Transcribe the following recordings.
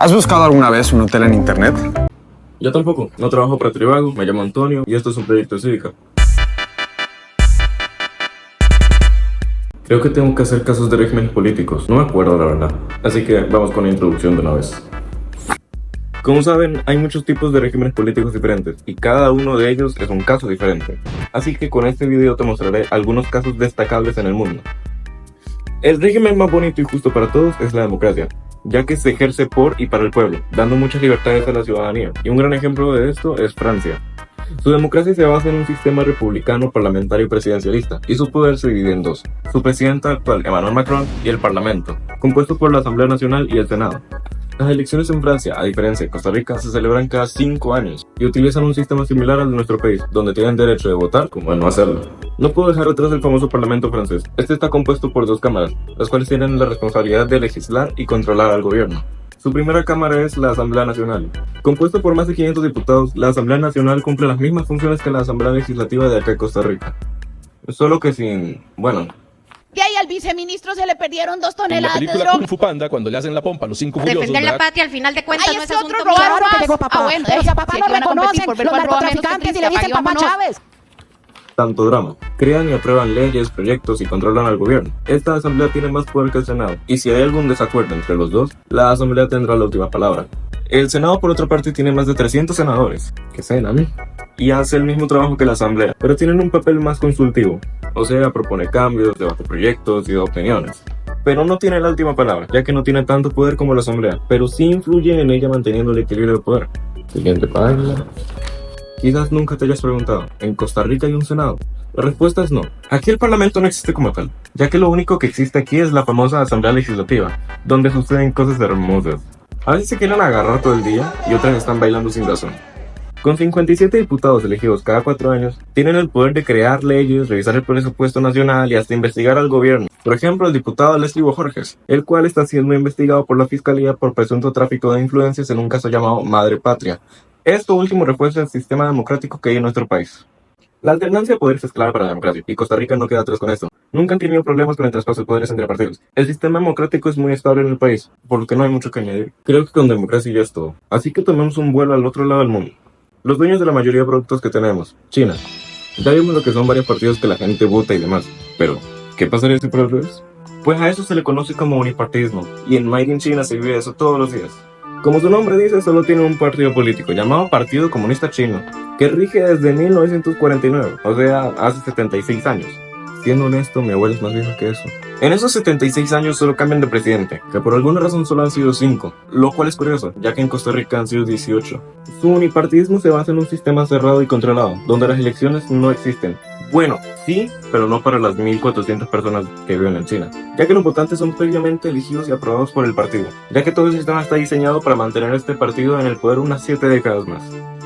¿Has buscado alguna vez un hotel en internet? Yo tampoco, no trabajo para Trivago, me llamo Antonio y esto es un proyecto cívica. Creo que tengo que hacer casos de regímenes políticos, no me acuerdo la verdad. Así que vamos con la introducción de una vez. Como saben, hay muchos tipos de regímenes políticos diferentes y cada uno de ellos es un caso diferente. Así que con este video te mostraré algunos casos destacables en el mundo. El régimen más bonito y justo para todos es la democracia, ya que se ejerce por y para el pueblo, dando muchas libertades a la ciudadanía. Y un gran ejemplo de esto es Francia. Su democracia se basa en un sistema republicano, parlamentario y presidencialista, y su poder se divide en dos: su presidenta actual, Emmanuel Macron, y el Parlamento, compuesto por la Asamblea Nacional y el Senado. Las elecciones en Francia, a diferencia de Costa Rica, se celebran cada 5 años y utilizan un sistema similar al de nuestro país, donde tienen derecho de votar como de no hacerlo. No puedo dejar atrás el famoso Parlamento francés. Este está compuesto por 2 cámaras, las cuales tienen la responsabilidad de legislar y controlar al gobierno. Su primera cámara es la Asamblea Nacional. Compuesta por más de 500 diputados, la Asamblea Nacional cumple las mismas funciones que la Asamblea Legislativa de acá de Costa Rica. Solo que sin... bueno... ¿Qué hay? Al viceministro se le perdieron 2 toneladas en la de película droga. Kung Fu Panda, cuando le hacen la pompa a los 5 furiosos, Defender la ¿verdad? patria al final de cuentas Ay, no es ese asunto otro mío. robaron Claro que más. llegó papá. Bueno, Pero si a papá si no aquí van a competir reconocen por ver los cuál roba menos narcotraficantes y que le Cristian, dicen papá vámonos. Chávez. Tanto drama. Crean y aprueban leyes, proyectos y controlan al gobierno. Esta asamblea tiene más poder que el Senado, y si hay algún desacuerdo entre los dos, la asamblea tendrá la última palabra. El Senado, por otra parte, tiene más de 300 senadores, que sean a mí, y hace el mismo trabajo que la asamblea, pero tienen un papel más consultivo, o sea, propone cambios, debate proyectos y da opiniones. Pero no tiene la última palabra, ya que no tiene tanto poder como la asamblea, pero sí influye en ella manteniendo el equilibrio de poder. Siguiente página. Quizás nunca te hayas preguntado, ¿en Costa Rica hay un Senado? La respuesta es no. Aquí el Parlamento no existe como tal, ya que lo único que existe aquí es la famosa Asamblea Legislativa, donde suceden cosas hermosas. A veces se quieren agarrar todo el día y otras están bailando sin razón. Con 57 diputados elegidos cada 4 años, tienen el poder de crear leyes, revisar el presupuesto nacional y hasta investigar al gobierno. Por ejemplo, el diputado Leslie Bojorges, el cual está siendo investigado por la Fiscalía por presunto tráfico de influencias en un caso llamado Madre Patria. Esto último refuerza el sistema democrático que hay en nuestro país. La alternancia de poderes es clave para la democracia, y Costa Rica no queda atrás con esto. Nunca han tenido problemas con el traspaso de poderes entre partidos. El sistema democrático es muy estable en el país, por lo que no hay mucho que añadir. Creo que con democracia ya es todo. Así que tomemos un vuelo al otro lado del mundo. Los dueños de la mayoría de productos que tenemos, China. Ya vimos lo que son varios partidos que la gente vota y demás, pero ¿qué pasaría si fuera al revés? Pues a eso se le conoce como unipartidismo, y en Made in China se vive eso todos los días. Como su nombre dice, solo tiene un partido político llamado Partido Comunista Chino, que rige desde 1949, o sea, hace 76 años. Siendo honesto, mi abuelo es más viejo que eso. En esos 76 años solo cambian de presidente, que por alguna razón solo han sido 5, lo cual es curioso, ya que en Costa Rica han sido 18. Su unipartidismo se basa en un sistema cerrado y controlado, donde las elecciones no existen. Bueno, sí, pero no para las 1.400 personas que viven en China, ya que los votantes son previamente elegidos y aprobados por el partido, ya que todo el sistema está diseñado para mantener este partido en el poder unas 7 décadas más.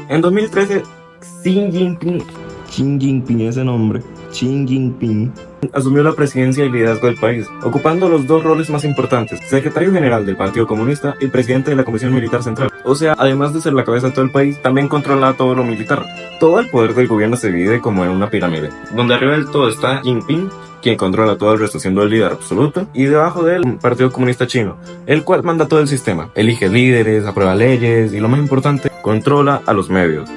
En 2013, Xi Jinping, ese nombre, Xi Jinping, asumió la presidencia y liderazgo del país, ocupando los 2 roles más importantes: secretario general del Partido Comunista y presidente de la Comisión Militar Central. O sea, además de ser la cabeza de todo el país, también controla todo lo militar. Todo el poder del gobierno se divide como en una pirámide, donde arriba del todo está Jinping, quien controla todo el resto siendo el líder absoluto, y debajo de él el Partido Comunista Chino, el cual manda todo el sistema, elige líderes, aprueba leyes y lo más importante, controla a los medios.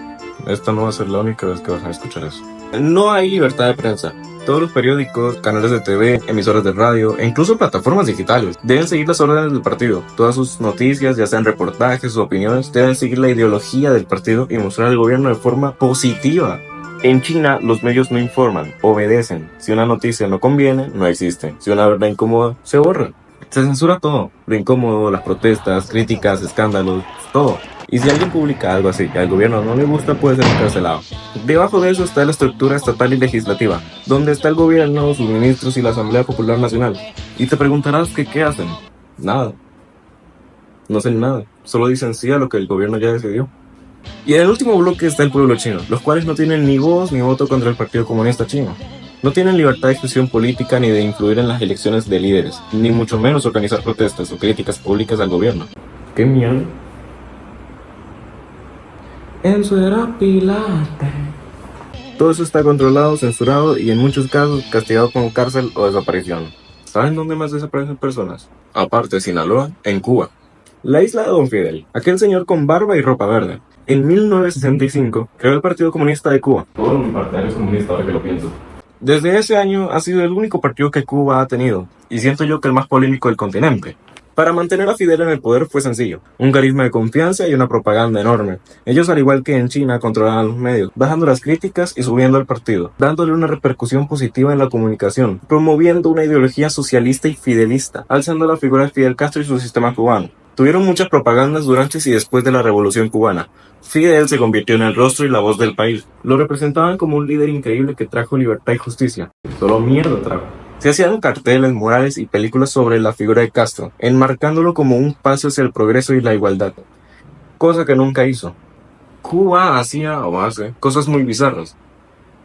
Esta no va a ser la única vez que vas a escuchar eso. No hay libertad de prensa. Todos los periódicos, canales de TV, emisoras de radio e incluso plataformas digitales deben seguir las órdenes del partido. Todas sus noticias, ya sean reportajes o opiniones, deben seguir la ideología del partido y mostrar al gobierno de forma positiva. En China, los medios no informan, obedecen. Si una noticia no conviene, no existe. Si una verdad incomoda, se borra. Se censura todo. Lo incómodo, las protestas, críticas, escándalos, todo. Y si alguien publica algo así que al gobierno no le gusta, puede ser encarcelado. Debajo de eso está la estructura estatal y legislativa, donde está el gobierno, sus ministros y la Asamblea Popular Nacional. Y te preguntarás que qué hacen. Nada. No hacen nada. Solo dicen sí a lo que el gobierno ya decidió. Y en el último bloque está el pueblo chino, los cuales no tienen ni voz ni voto contra el Partido Comunista Chino. No tienen libertad de expresión política ni de influir en las elecciones de líderes, ni mucho menos organizar protestas o críticas públicas al gobierno. ¿Qué mierda? Eso era Pilate. Todo eso está controlado, censurado y en muchos casos castigado con cárcel o desaparición. ¿Saben dónde más desaparecen personas? Aparte de Sinaloa, en Cuba. La isla de Don Fidel, aquel señor con barba y ropa verde. En 1965 creó el Partido Comunista de Cuba. Todo mi partidario es comunista ahora que lo pienso. Desde ese año ha sido el único partido que Cuba ha tenido, y siento yo que el más polémico del continente. Para mantener a Fidel en el poder fue sencillo, un carisma de confianza y una propaganda enorme. Ellos, al igual que en China, controlaban los medios, bajando las críticas y subiendo al partido, dándole una repercusión positiva en la comunicación, promoviendo una ideología socialista y fidelista, alzando la figura de Fidel Castro y su sistema cubano. Tuvieron muchas propagandas durante y después de la Revolución Cubana. Fidel se convirtió en el rostro y la voz del país. Lo representaban como un líder increíble que trajo libertad y justicia. Solo mierda trajo. Se hacían carteles, murales y películas sobre la figura de Castro, enmarcándolo como un paso hacia el progreso y la igualdad. Cosa que nunca hizo. Cuba hacía o hace cosas muy bizarras.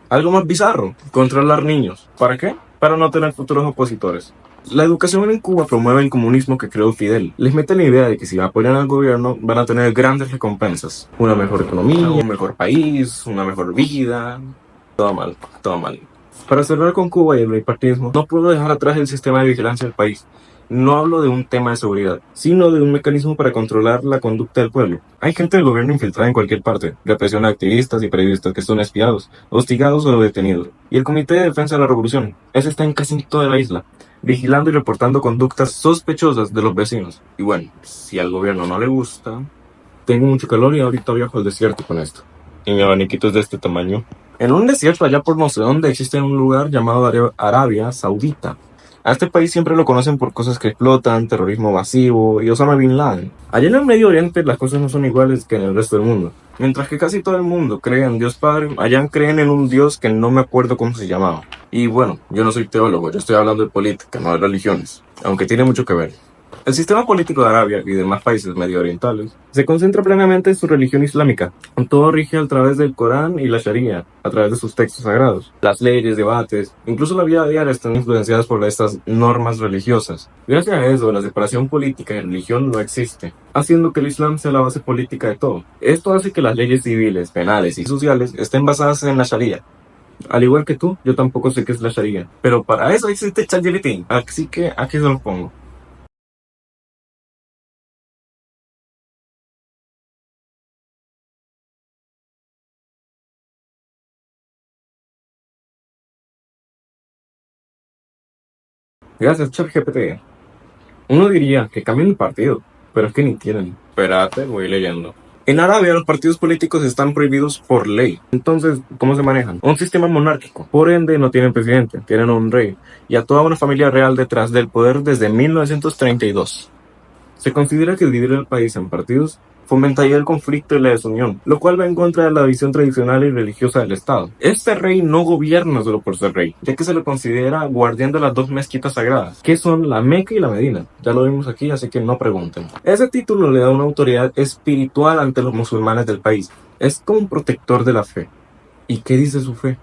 Algo más bizarro, controlar niños. ¿Para qué? Para no tener futuros opositores. La educación en Cuba promueve el comunismo que creó Fidel. Les mete la idea de que si apoyan al gobierno van a tener grandes recompensas. Una mejor economía, un mejor país, una mejor vida. Todo mal, todo mal. Para cerrar con Cuba y el bipartidismo, no puedo dejar atrás el sistema de vigilancia del país. No hablo de un tema de seguridad, sino de un mecanismo para controlar la conducta del pueblo. Hay gente del gobierno infiltrada en cualquier parte, represión a activistas y periodistas que son espiados, hostigados o detenidos. Y el Comité de Defensa de la Revolución, ese está en casi toda la isla, vigilando y reportando conductas sospechosas de los vecinos. Y bueno, si al gobierno no le gusta... Tengo mucho calor y ahorita viajo al desierto con esto. Y mi abaniquito es de este tamaño. En un desierto allá por no sé dónde existe un lugar llamado Arabia Saudita. A este país siempre lo conocen por cosas que explotan, terrorismo masivo y Osama Bin Laden. Allá en el Medio Oriente las cosas no son iguales que en el resto del mundo. Mientras que casi todo el mundo cree en Dios Padre, allá creen en un Dios que no me acuerdo cómo se llamaba. Y bueno, yo no soy teólogo, yo estoy hablando de política, no de religiones, aunque tiene mucho que ver. El sistema político de Arabia y demás países medio orientales se concentra plenamente en su religión islámica. Todo rige a través del Corán y la Sharia, a través de sus textos sagrados. Las leyes, debates, incluso la vida diaria están influenciadas por estas normas religiosas. Gracias a eso, la separación política y religión no existe, haciendo que el Islam sea la base política de todo. Esto hace que las leyes civiles, penales y sociales estén basadas en la Sharia. Al igual que tú, yo tampoco sé qué es la Sharia, pero para eso existe ChatGPT, así que aquí se los pongo. Gracias, ChatGPT. Uno diría que cambien el partido, pero es que ni tienen. Espérate, voy leyendo. En Arabia los partidos políticos están prohibidos por ley. Entonces, ¿cómo se manejan? Un sistema monárquico. Por ende, no tienen presidente, tienen un rey y a toda una familia real detrás del poder desde 1932. Se considera que dividir el país en partidos fomentaría el conflicto y la desunión, lo cual va en contra de la visión tradicional y religiosa del Estado. Este rey no gobierna solo por ser rey, ya que se lo considera guardián de las dos mezquitas sagradas, que son la Meca y la Medina. Ya lo vimos aquí, así que no pregunten. Ese título le da una autoridad espiritual ante los musulmanes del país. Es como un protector de la fe. ¿Y qué dice su fe?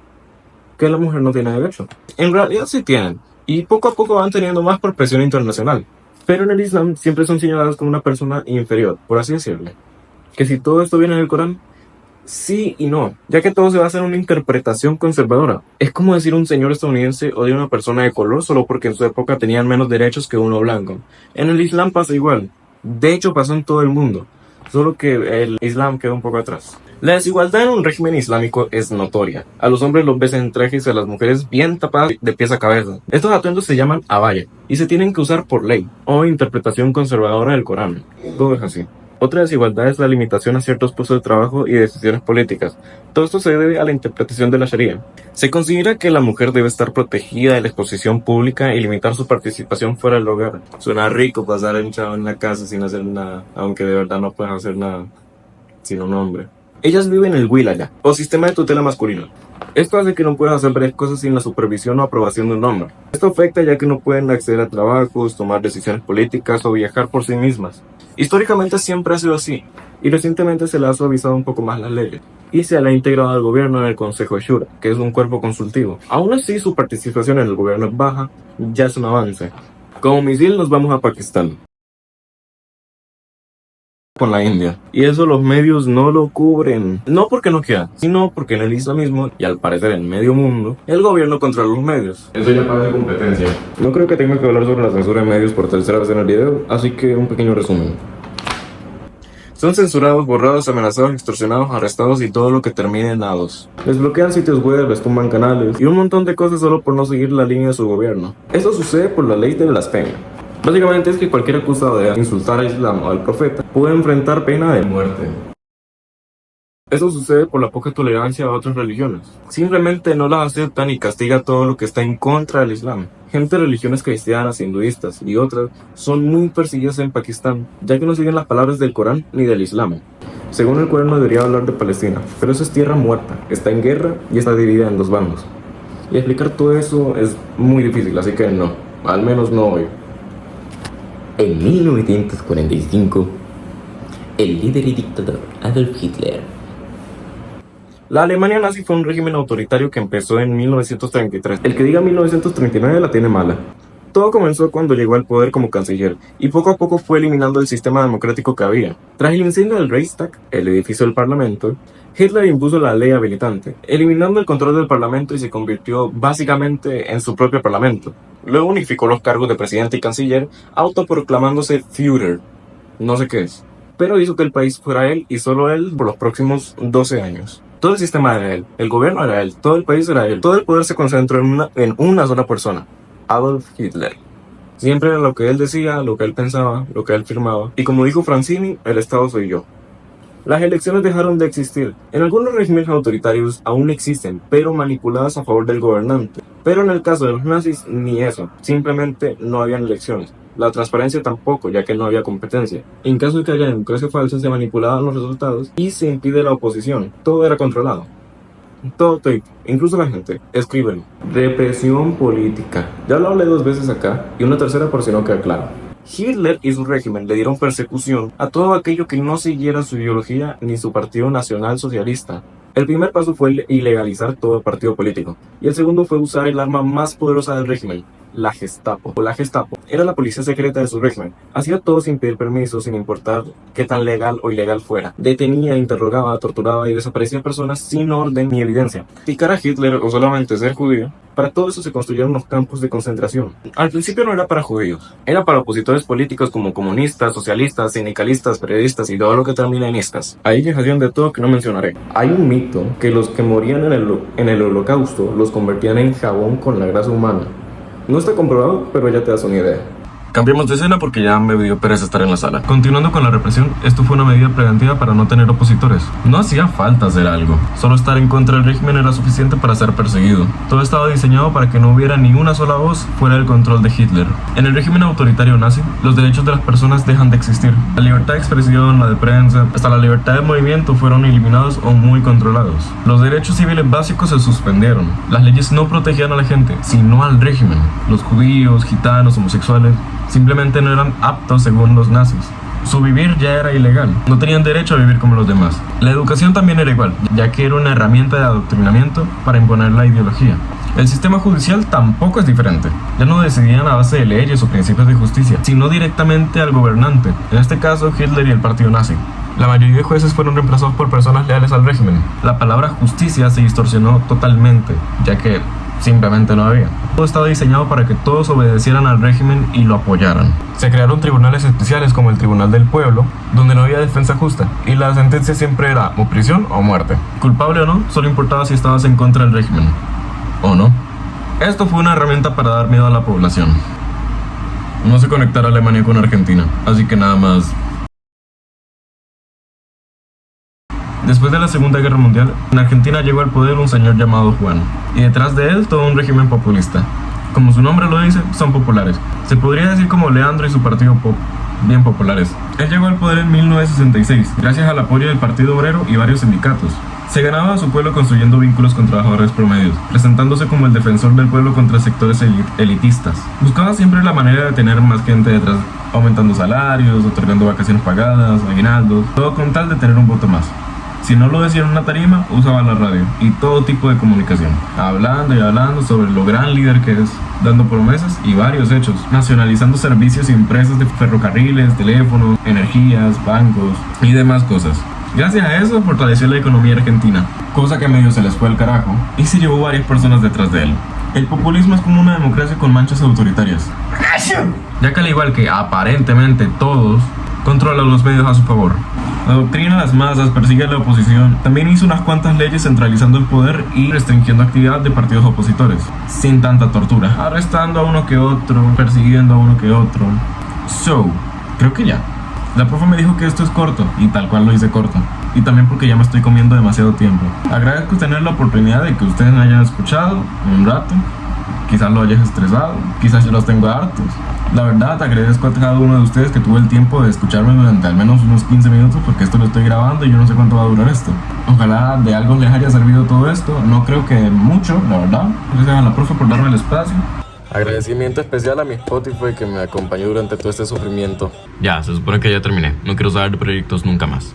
Que la mujer no tiene derecho. En realidad sí tienen, y poco a poco van teniendo más por presión internacional. Pero en el Islam siempre son señaladas como una persona inferior, por así decirlo. Que si todo esto viene en el Corán, sí y no, ya que todo se basa en una interpretación conservadora. Es como decir un señor estadounidense odia a una persona de color solo porque en su época tenían menos derechos que uno blanco. En el Islam pasa igual. De hecho pasó en todo el mundo, solo que el Islam quedó un poco atrás. La desigualdad en un régimen islámico es notoria. A los hombres los ves en trajes y a las mujeres bien tapadas de pies a cabeza. Estos atuendos se llaman abaya y se tienen que usar por ley o interpretación conservadora del Corán. Todo es así. Otra desigualdad es la limitación a ciertos puestos de trabajo y decisiones políticas. Todo esto se debe a la interpretación de la Sharia. Se considera que la mujer debe estar protegida de la exposición pública y limitar su participación fuera del hogar. Suena rico pasar enchado en la casa sin hacer nada, aunque de verdad no puedes hacer nada sin un hombre. Ellas viven en el wilaya, o sistema de tutela masculino. Esto hace que no puedan hacer varias cosas sin la supervisión o aprobación de un hombre. Esto afecta ya que no pueden acceder a trabajos, tomar decisiones políticas o viajar por sí mismas. Históricamente siempre ha sido así, y recientemente se le ha suavizado un poco más las leyes, y se le ha integrado al gobierno en el Consejo de Shura, que es un cuerpo consultivo. Aún así, su participación en el gobierno es baja, ya es un avance. Como misil nos vamos a Pakistán. Con la India. Y eso los medios no lo cubren. No porque no quieran, sino porque en el islamismo, y al parecer en medio mundo, el gobierno controla los medios. Eso ya parece competencia. No creo que tenga que hablar sobre la censura de medios por tercera vez en el video, así que un pequeño resumen. Son censurados, borrados, amenazados, extorsionados, arrestados y todo lo que termine en ados. Les bloquean sitios web, les tumban canales y un montón de cosas solo por no seguir la línea de su gobierno. Esto sucede por la ley de blasfemia. Básicamente es que cualquier acusado de insultar al Islam o al profeta puede enfrentar pena de muerte. Eso sucede por la poca tolerancia a otras religiones. Simplemente no las aceptan y castiga todo lo que está en contra del Islam. Gente de religiones cristianas, hinduistas y otras son muy perseguidas en Pakistán, ya que no siguen las palabras del Corán ni del Islam. Según el Corán no debería hablar de Palestina, pero eso es tierra muerta, está en guerra y está dividida en dos bandos. Y explicar todo eso es muy difícil, así que no, al menos no hoy. En 1945, el líder y dictador Adolf Hitler. La Alemania nazi fue un régimen autoritario que empezó en 1933. El que diga 1939 la tiene mala. Todo comenzó cuando llegó al poder como canciller, y poco a poco fue eliminando el sistema democrático que había. Tras el incendio del Reichstag, el edificio del Parlamento, Hitler impuso la ley habilitante, eliminando el control del Parlamento y se convirtió básicamente en su propio Parlamento. Luego unificó los cargos de presidente y canciller, autoproclamándose Führer. No sé qué es. Pero hizo que el país fuera él y solo él por los próximos 12 años. Todo el sistema era él, el gobierno era él, todo el país era él, todo el poder se concentró en una sola persona, Adolf Hitler. Siempre era lo que él decía, lo que él pensaba, lo que él firmaba. Y como dijo Francini, el Estado soy yo. Las elecciones dejaron de existir. En algunos regímenes autoritarios aún existen, pero manipuladas a favor del gobernante. Pero en el caso de los nazis, ni eso. Simplemente no habían elecciones. La transparencia tampoco, ya que no había competencia. En caso de que haya democracia falsa, se manipulaban los resultados y se impide la oposición. Todo era controlado. Todo tape, incluso la gente. Escríbelo. Represión política. Ya lo hablé 2 veces acá, y una tercera por si no queda claro. Hitler y su régimen le dieron persecución a todo aquello que no siguiera su ideología ni su partido nacional socialista. El primer paso fue ilegalizar todo partido político, y el segundo fue usar el arma más poderosa del régimen, la Gestapo. La Gestapo era la policía secreta de su régimen. Hacía todo sin pedir permiso, sin importar qué tan legal o ilegal fuera. Detenía, interrogaba, torturaba y desaparecía personas sin orden ni evidencia. Picar a Hitler o solamente ser judío, para todo eso se construyeron los campos de concentración. Al principio no era para judíos, era para opositores políticos como comunistas, socialistas, sindicalistas, periodistas y todo lo que termina en istas. Ahí hacían de todo que no mencionaré. Hay un mito que los que morían en el holocausto los convertían en jabón con la grasa humana. No está comprobado, pero ya te das una idea. Cambiamos de escena porque ya me dio pereza estar en la sala. Continuando con la represión, esto fue una medida preventiva para no tener opositores. No hacía falta hacer algo. Solo estar en contra del régimen era suficiente para ser perseguido. Todo estaba diseñado para que no hubiera ni una sola voz fuera del control de Hitler. En el régimen autoritario nazi, los derechos de las personas dejan de existir. La libertad de expresión, la de prensa, hasta la libertad de movimiento fueron eliminados o muy controlados. Los derechos civiles básicos se suspendieron. Las leyes no protegían a la gente, sino al régimen. Los judíos, gitanos, homosexuales simplemente no eran aptos según los nazis. Su vivir ya era ilegal, no tenían derecho a vivir como los demás. La educación también era igual, ya que era una herramienta de adoctrinamiento para imponer la ideología. El sistema judicial tampoco es diferente. Ya no decidían a base de leyes o principios de justicia, sino directamente al gobernante, en este caso Hitler y el partido nazi. La mayoría de jueces fueron reemplazados por personas leales al régimen. La palabra justicia se distorsionó totalmente, ya que simplemente no había. Todo estaba diseñado para que todos obedecieran al régimen y lo apoyaran. Se crearon tribunales especiales como el Tribunal del Pueblo, donde no había defensa justa, y la sentencia siempre era o prisión o muerte. Culpable o no, solo importaba si estabas en contra del régimen. ¿O no? Esto fue una herramienta para dar miedo a la población. No se conectará Alemania con Argentina, así que nada más. Después de la Segunda Guerra Mundial, en Argentina llegó al poder un señor llamado Juan, y detrás de él todo un régimen populista. Como su nombre lo dice, son populares. Se podría decir como Leandro y su partido pop, bien populares. Él llegó al poder en 1966, gracias al apoyo del Partido Obrero y varios sindicatos. Se ganaba a su pueblo construyendo vínculos con trabajadores promedios, presentándose como el defensor del pueblo contra sectores elitistas. Buscaba siempre la manera de tener más gente detrás, aumentando salarios, otorgando vacaciones pagadas, aguinaldos, todo con tal de tener un voto más. Si no lo decía en una tarima, usaba la radio y todo tipo de comunicación, hablando y hablando sobre lo gran líder que es, dando promesas y varios hechos, nacionalizando servicios y empresas de ferrocarriles, teléfonos, energías, bancos y demás cosas. Gracias a eso fortaleció la economía argentina, cosa que medio se les fue al carajo y se llevó varias personas detrás de él. El populismo es como una democracia con manchas autoritarias, ya que al igual que aparentemente todos, controla los medios a su favor. Adoctrina a las masas, persigue a la oposición. También hizo unas cuantas leyes centralizando el poder y restringiendo actividad de partidos opositores, sin tanta tortura, arrestando a uno que otro, persiguiendo a uno que otro. Creo que ya. La profe me dijo que esto es corto, y tal cual lo hice corto. Y también porque ya me estoy comiendo demasiado tiempo. Agradezco tener la oportunidad de que ustedes me hayan escuchado un rato. Quizás lo hayas estresado, quizás yo los tengo hartos. La verdad, agradezco a cada uno de ustedes que tuvo el tiempo de escucharme durante al menos unos 15 minutos, porque esto lo estoy grabando y yo no sé cuánto va a durar esto. Ojalá de algo les haya servido todo esto. No creo que mucho, la verdad. Gracias a la profe por darme el espacio. Agradecimiento especial a mi Spotify que me acompañó durante todo este sufrimiento. Ya, se supone que ya terminé. No quiero saber de proyectos nunca más.